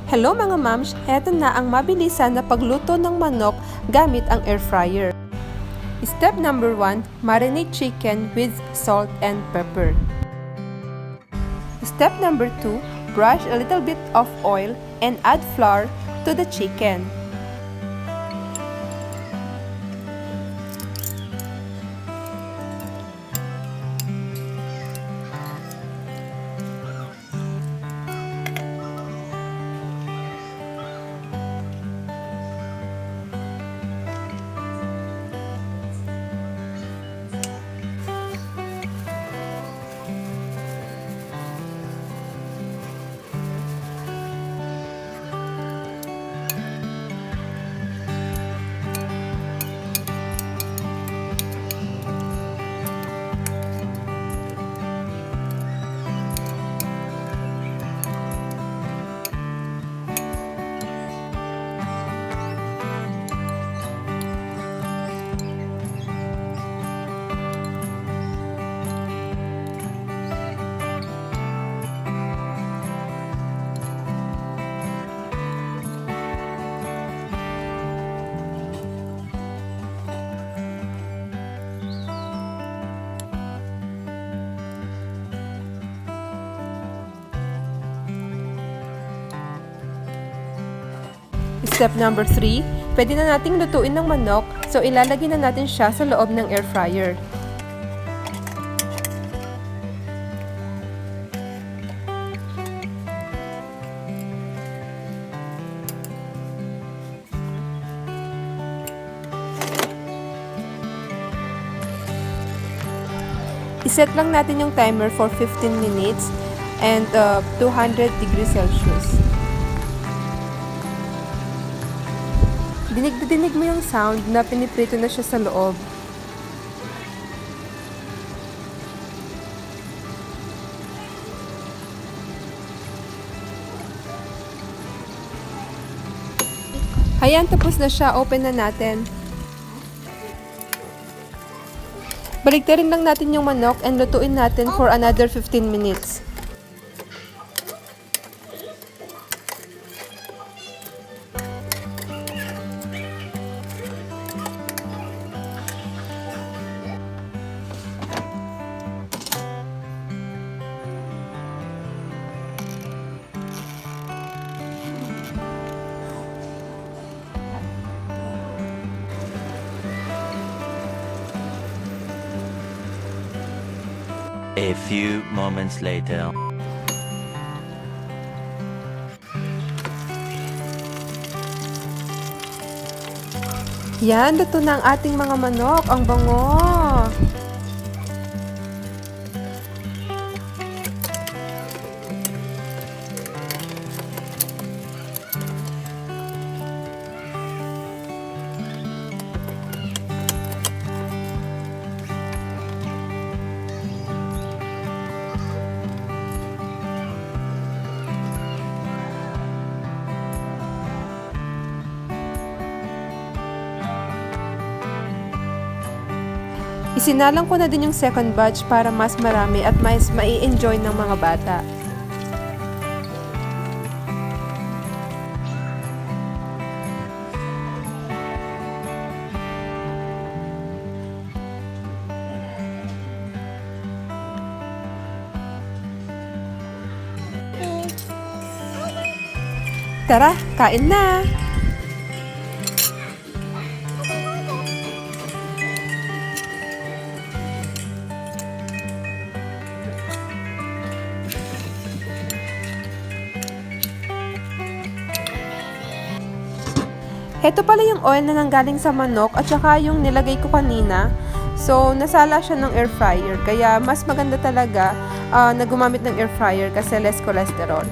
Hello mga mams, heto na ang mabilisan na pagluto ng manok gamit ang air fryer. Step number 1, marinate chicken with salt and pepper. Step number 2, brush a little bit of oil and add flour to the chicken. Step number 3, pwede na nating lutuin ng manok, so ilalagay na natin siya sa loob ng air fryer. Iset lang natin yung timer for 15 minutes and 200 degrees Celsius. Dinig na dinig mo yung sound na piniprito na siya sa loob. Ayan, tapos na siya. Open na natin. Baliktarin lang natin yung manok and lutuin natin for another 15 minutes. A few moments later. Yan, luto na ang ating mga manok. Ang bango! Isinalang ko na din yung second batch para mas marami at mas mai-enjoy ng mga bata. Tara, kain na! Ito pala yung oil na nanggaling sa manok at saka yung nilagay ko kanina. So, nasala siya ng air fryer. Kaya mas maganda talaga na gumamit ng air fryer kasi less cholesterol.